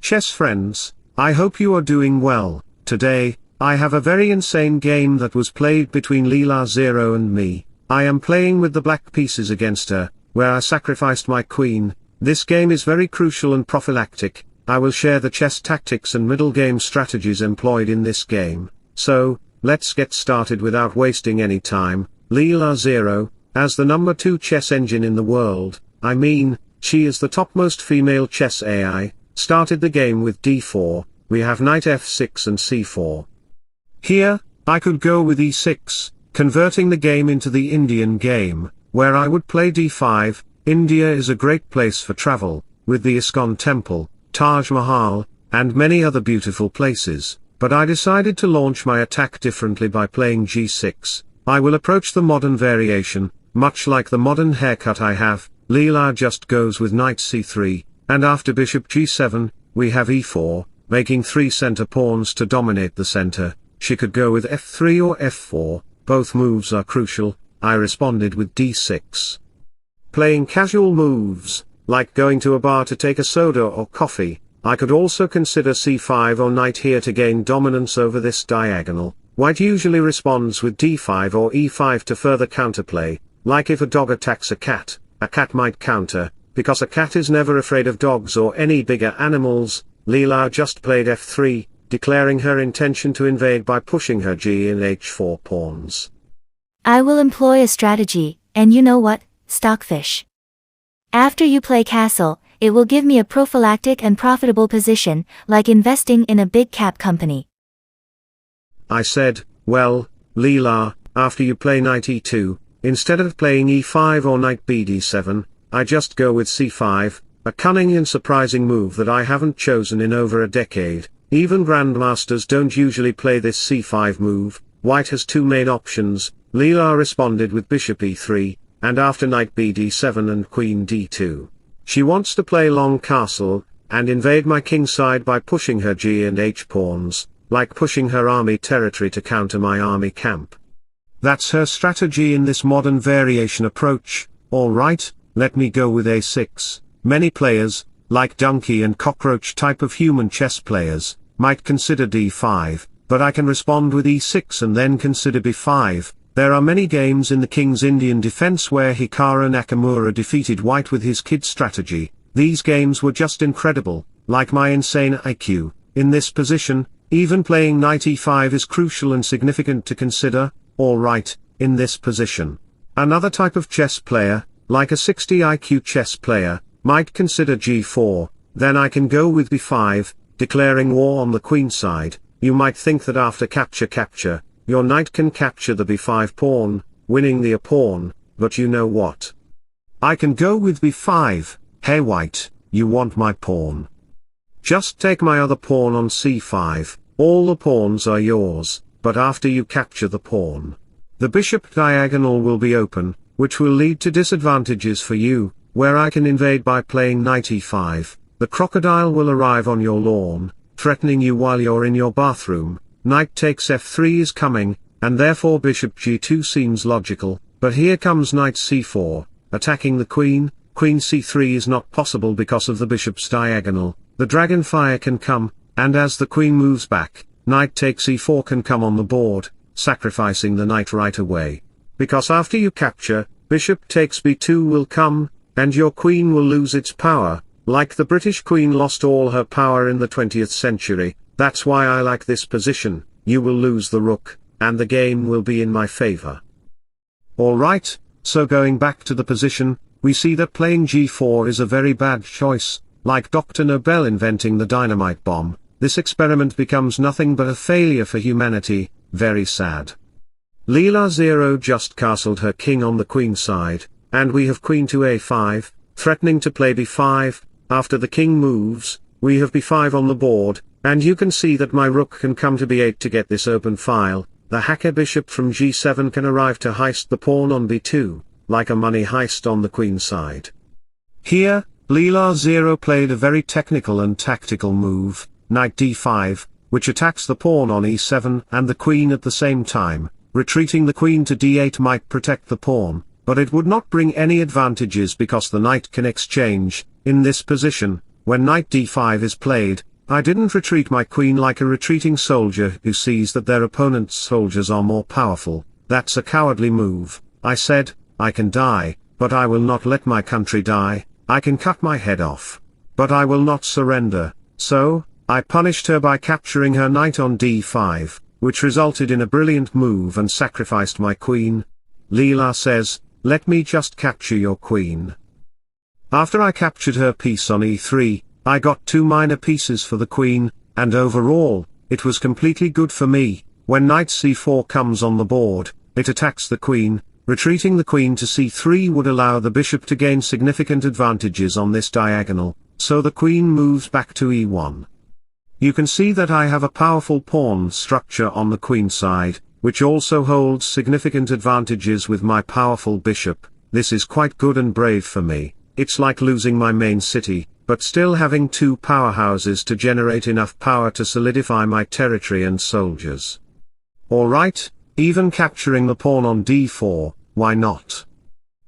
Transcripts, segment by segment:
Chess friends, I hope you are doing well. Today, I have a very insane game that was played between LeelaZero and me. I am playing with the black pieces against her, where I sacrificed my queen. This game is very crucial and prophylactic. I will share the chess tactics and middle game strategies employed in this game. So, let's get started without wasting any time. LeelaZero, as the number 2 chess engine in the world, I mean, she is the topmost female chess AI, started the game with d4, we have knight f6 and c4. Here, I could go with e6, converting the game into the Indian game, where I would play d5. India is a great place for travel, with the ISKCON temple, Taj Mahal, and many other beautiful places, but I decided to launch my attack differently by playing g6. I will approach the modern variation, much like the modern haircut I have. Leela just goes with knight c3, and after bishop g7, we have e4, making 3 center pawns to dominate the center. She could go with f3 or f4, both moves are crucial. I responded with d6. Playing casual moves, like going to a bar to take a soda or coffee, I could also consider c5 or knight here to gain dominance over this diagonal. White usually responds with d5 or e5 to further counterplay, like if a dog attacks a cat might counter, because a cat is never afraid of dogs or any bigger animals. Leela just played f3, declaring her intention to invade by pushing her g and h4 pawns. I will employ a strategy, and you know what, Stockfish. After you play castle, it will give me a prophylactic and profitable position, like investing in a big cap company. I said, well, Leela, after you play knight e2, instead of playing e5 or knight bd7, I just go with c5, a cunning and surprising move that I haven't chosen in over a decade. Even grandmasters don't usually play this c5 move. White has 2 main options. Leela responded with bishop e3, and after knight bd7 and queen d2. She wants to play long castle, and invade my king side by pushing her g and h pawns, like pushing her army territory to counter my army camp. That's her strategy in this modern variation approach. Alright, let me go with a6. Many players, like donkey and cockroach type of human chess players, might consider d5, but I can respond with e6 and then consider b5. There are many games in the King's Indian defense where Hikaru Nakamura defeated white with his kid strategy. These games were just incredible, like my insane IQ. In this position, even playing knight e5 is crucial and significant to consider. Alright, in this position, another type of chess player, like a 60 IQ chess player, might consider g4, then I can go with b5, declaring war on the queen side. You might think that after capture, your knight can capture the b5 pawn, winning the a pawn, but you know what? I can go with b5, hey white, you want my pawn? Just take my other pawn on c5, all the pawns are yours, but after you capture the pawn, the bishop diagonal will be open, which will lead to disadvantages for you, where I can invade by playing knight e5, the crocodile will arrive on your lawn, threatening you while you're in your bathroom. Knight takes f3 is coming, and therefore bishop g2 seems logical, but here comes knight c4, attacking the queen. Queen c3 is not possible because of the bishop's diagonal. The dragonfire can come, and as the queen moves back, knight takes e4 can come on the board, sacrificing the knight right away. Because after you capture, bishop takes b2 will come, and your queen will lose its power, like the British Queen lost all her power in the 20th century. That's why I like this position. You will lose the rook, and the game will be in my favor. Alright, so going back to the position, we see that playing g4 is a very bad choice, like Dr. Nobel inventing the dynamite bomb. This experiment becomes nothing but a failure for humanity. Very sad. LeelaZero just castled her king on the queen side, and we have queen to a5, threatening to play b5. After the king moves, we have b5 on the board, and you can see that my rook can come to b8 to get this open file. The hacker bishop from g7 can arrive to heist the pawn on b2, like a money heist on the queen side. Here, LeelaZero played a very technical and tactical move, knight d5, which attacks the pawn on e7 and the queen at the same time. Retreating the queen to d8 might protect the pawn, but it would not bring any advantages because the knight can exchange. In this position, when knight d5 is played, I didn't retreat my queen like a retreating soldier who sees that their opponent's soldiers are more powerful. That's a cowardly move. I said, I can die, but I will not let my country die. I can cut my head off, but I will not surrender. So, I punished her by capturing her knight on d5, which resulted in a brilliant move and sacrificed my queen. Leela says, let me just capture your queen. After I captured her piece on e3, I got 2 minor pieces for the queen, and overall, it was completely good for me. When knight c4 comes on the board, it attacks the queen. Retreating the queen to c3 would allow the bishop to gain significant advantages on this diagonal, so the queen moves back to e1. You can see that I have a powerful pawn structure on the queen side, which also holds significant advantages with my powerful bishop. This is quite good and brave for me. It's like losing my main city, but still having 2 powerhouses to generate enough power to solidify my territory and soldiers. Alright, even capturing the pawn on d4, why not?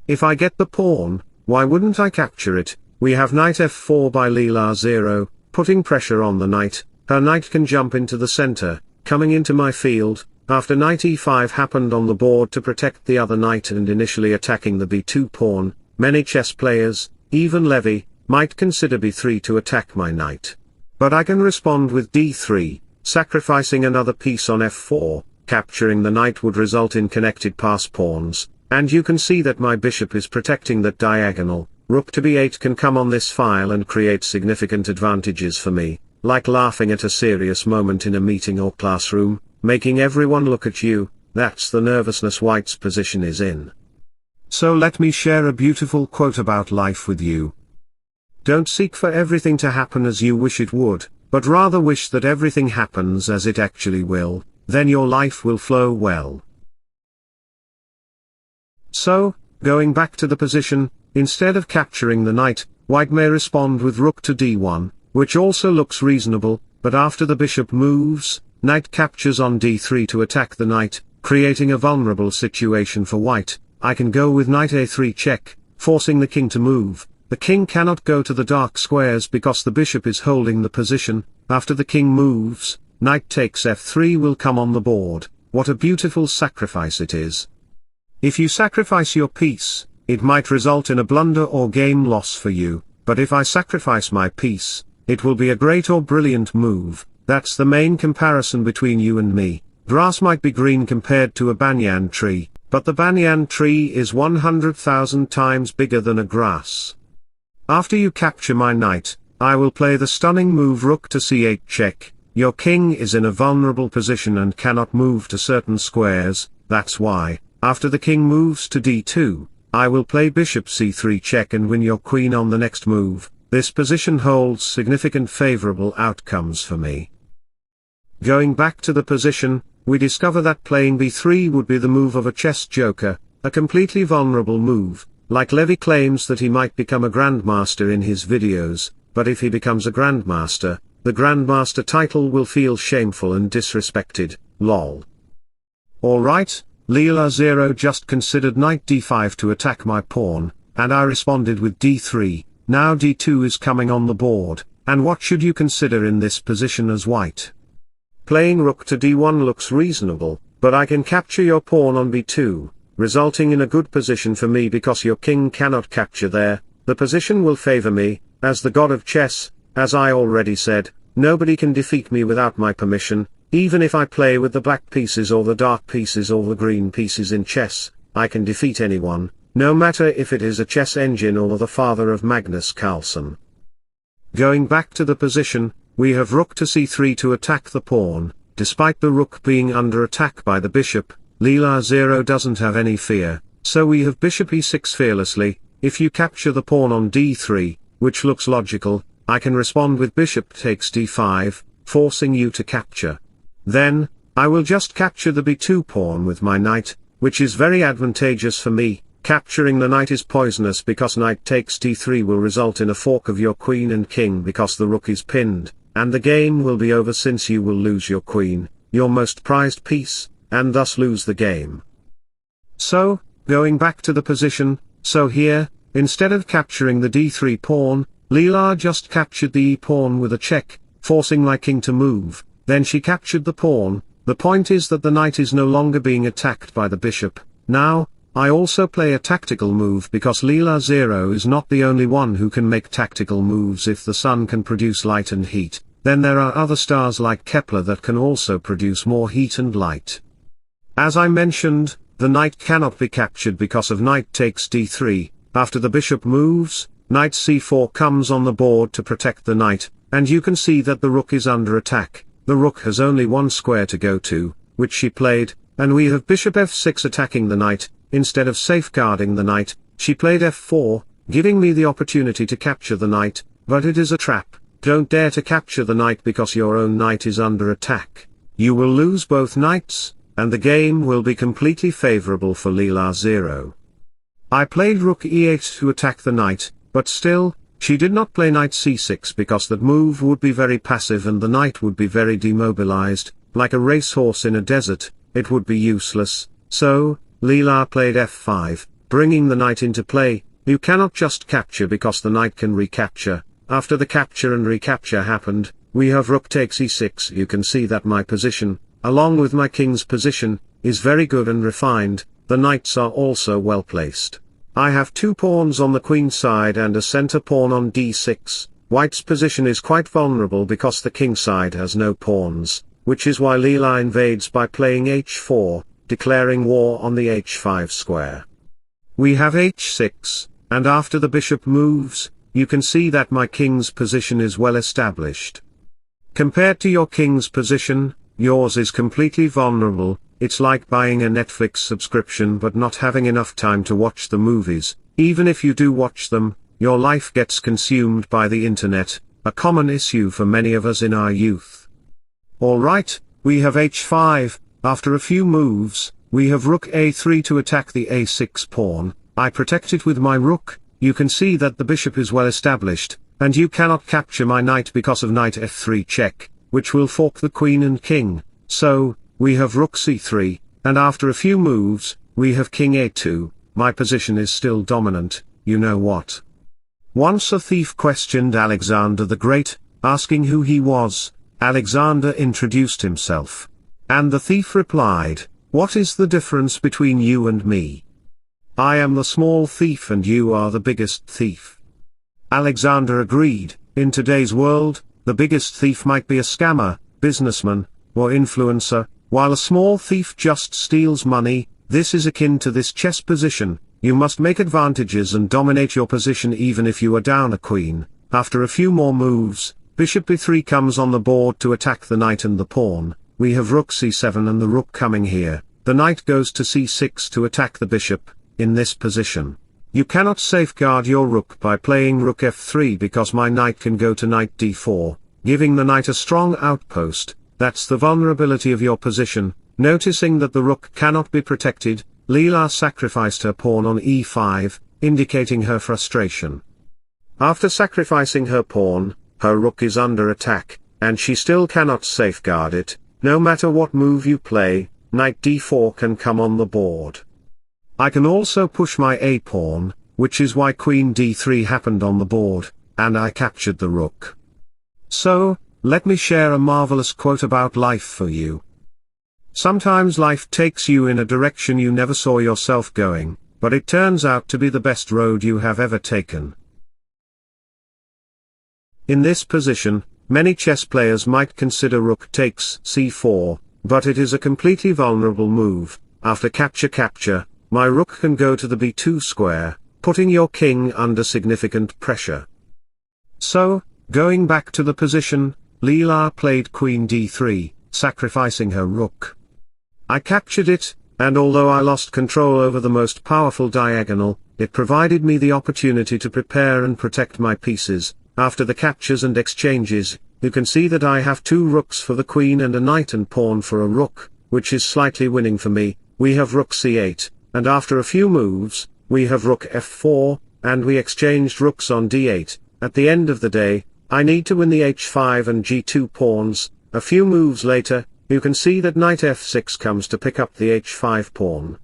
If I get the pawn, why wouldn't I capture it? We have knight f4 by LeelaZero, putting pressure on the knight. Her knight can jump into the center, coming into my field, after knight e5 happened on the board to protect the other knight and initially attacking the b2 pawn. Many chess players, even Levy, might consider b3 to attack my knight. But I can respond with d3, sacrificing another piece on f4. Capturing the knight would result in connected pass pawns, and you can see that my bishop is protecting that diagonal. Rook to b8 can come on this file and create significant advantages for me, like laughing at a serious moment in a meeting or classroom, making everyone look at you. That's the nervousness white's position is in. So let me share a beautiful quote about life with you. Don't seek for everything to happen as you wish it would, but rather wish that everything happens as it actually will. Then your life will flow well. So, going back to the position, instead of capturing the knight, white may respond with rook to d1, which also looks reasonable, but after the bishop moves, knight captures on d3 to attack the knight, creating a vulnerable situation for white. I can go with knight a3 check, forcing the king to move. The king cannot go to the dark squares because the bishop is holding the position. After the king moves, knight takes f3 will come on the board. What a beautiful sacrifice it is. If you sacrifice your piece, it might result in a blunder or game loss for you, but if I sacrifice my piece, it will be a great or brilliant move. That's the main comparison between you and me. Grass might be green compared to a banyan tree, but the banyan tree is 100,000 times bigger than a grass. After you capture my knight, I will play the stunning move rook to c8 check. Your king is in a vulnerable position and cannot move to certain squares. That's why, after the king moves to d2, I will play bishop c3 check and win your queen on the next move. This position holds significant favorable outcomes for me. Going back to the position, we discover that playing b3 would be the move of a chess joker, a completely vulnerable move. Like Levy claims that he might become a grandmaster in his videos, but if he becomes a grandmaster, the grandmaster title will feel shameful and disrespected. Lol. Alright, LeelaZero just considered knight d5 to attack my pawn, and I responded with d3. Now d2 is coming on the board, and what should you consider in this position as white? Playing rook to d1 looks reasonable, but I can capture your pawn on b2, resulting in a good position for me because your king cannot capture there. The position will favor me, as the god of chess. As I already said, nobody can defeat me without my permission. Even if I play with the black pieces or the dark pieces or the green pieces in chess, I can defeat anyone, no matter if it is a chess engine or the father of Magnus Carlsen. Going back to the position, we have rook to c3 to attack the pawn. Despite the rook being under attack by the bishop, LeelaZero doesn't have any fear, so we have bishop e6 fearlessly. If you capture the pawn on d3, which looks logical, I can respond with bishop takes d5, forcing you to capture. Then, I will just capture the b2 pawn with my knight, which is very advantageous for me. Capturing the knight is poisonous because knight takes d3 will result in a fork of your queen and king because the rook is pinned, and the game will be over since you will lose your queen, your most prized piece, and thus lose the game. So, going back to the position, so here, instead of capturing the d3 pawn, Leela just captured the e pawn with a check, forcing my king to move. Then she captured the pawn. The point is that the knight is no longer being attacked by the bishop. Now, I also play a tactical move because LeelaZero is not the only one who can make tactical moves. If the sun can produce light and heat, then there are other stars like Kepler that can also produce more heat and light. As I mentioned, the knight cannot be captured because of knight takes d3. After the bishop moves, knight c4 comes on the board to protect the knight, and you can see that the rook is under attack. The rook has only one square to go to, which she played, and we have bishop f6 attacking the knight. Instead of safeguarding the knight, she played f4, giving me the opportunity to capture the knight, but it is a trap. Don't dare to capture the knight because your own knight is under attack. You will lose both knights, and the game will be completely favorable for LeelaZero. I played rook e8 to attack the knight, but still, she did not play knight c6 because that move would be very passive and the knight would be very demobilized, like a racehorse in a desert. It would be useless. So, Leela played f5, bringing the knight into play. You cannot just capture because the knight can recapture. After the capture and recapture happened, we have rook takes e6. You can see that my position, along with my king's position, is very good and refined. The knights are also well placed. I have two pawns on the queen side and a center pawn on d6. White's position is quite vulnerable because the king side has no pawns, which is why Leela invades by playing h4, declaring war on the h5 square. We have h6, and after the bishop moves, you can see that my king's position is well established. Compared to your king's position, yours is completely vulnerable. It's like buying a Netflix subscription but not having enough time to watch the movies. Even if you do watch them, your life gets consumed by the internet, a common issue for many of us in our youth. Alright, we have h5. After a few moves, we have rook a3 to attack the a6 pawn. I protect it with my rook. You can see that the bishop is well established, and you cannot capture my knight because of knight f3 check, which will fork the queen and king. So, we have rook c3, and after a few moves, we have king a2. My position is still dominant. You know what? Once a thief questioned Alexander the Great, asking who he was. Alexander introduced himself. And the thief replied, "What is the difference between you and me? I am the small thief and you are the biggest thief." Alexander agreed. In today's world, the biggest thief might be a scammer, businessman, or influencer, while a small thief just steals money. This is akin to this chess position. You must make advantages and dominate your position even if you are down a queen. After a few more moves, bishop b3 comes on the board to attack the knight and the pawn. We have rook c7 and the rook coming here. The knight goes to c6 to attack the bishop. In this position, you cannot safeguard your rook by playing rook f3 because my knight can go to knight d4, giving the knight a strong outpost. That's the vulnerability of your position. Noticing that the rook cannot be protected, Leela sacrificed her pawn on e5, indicating her frustration. After sacrificing her pawn, her rook is under attack, and she still cannot safeguard it. No matter what move you play, knight d4 can come on the board. I can also push my a-pawn, which is why queen d3 happened on the board, and I captured the rook. So, let me share a marvelous quote about life for you. Sometimes life takes you in a direction you never saw yourself going, but it turns out to be the best road you have ever taken. In this position, many chess players might consider rook takes c4, but it is a completely vulnerable move. After capture, my rook can go to the b2 square, putting your king under significant pressure. So, going back to the position, Leela played queen d3, sacrificing her rook. I captured it, and although I lost control over the most powerful diagonal, it provided me the opportunity to prepare and protect my pieces. After the captures and exchanges, you can see that I have two rooks for the queen and a knight and pawn for a rook, which is slightly winning for me. We have rook c8, and after a few moves, we have rook f4, and we exchanged rooks on d8. At the end of the day, I need to win the h5 and g2 pawns. A few moves later, you can see that knight f6 comes to pick up the h5 pawn.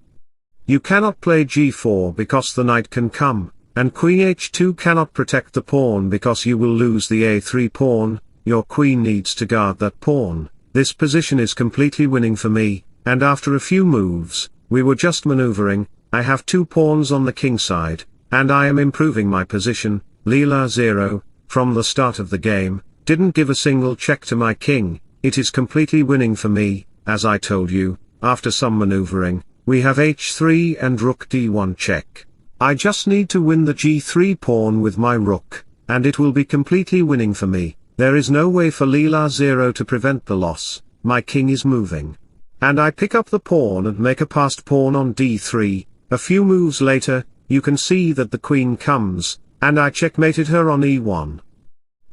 You cannot play g4 because the knight can come, and queen h2 cannot protect the pawn because you will lose the a3 pawn. your queen needs to guard that pawn. This position is completely winning for me, and after a few moves, we were just maneuvering. I have 2 pawns on the king side, and I am improving my position. LeelaZero, from the start of the game, didn't give a single check to my king. It is completely winning for me. As I told you, after some maneuvering, we have h3 and rook d1 check. I just need to win the g3 pawn with my rook, and it will be completely winning for me. There is no way for LeelaZero to prevent the loss. My king is moving. And I pick up the pawn and make a passed pawn on d3. A few moves later, you can see that the queen comes, and I checkmated her on e1.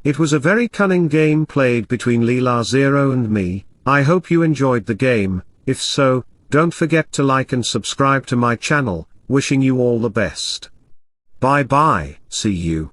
It was a very cunning game played between LeelaZero and me. I hope you enjoyed the game. If so, don't forget to like and subscribe to my channel. Wishing you all the best. Bye bye, see you.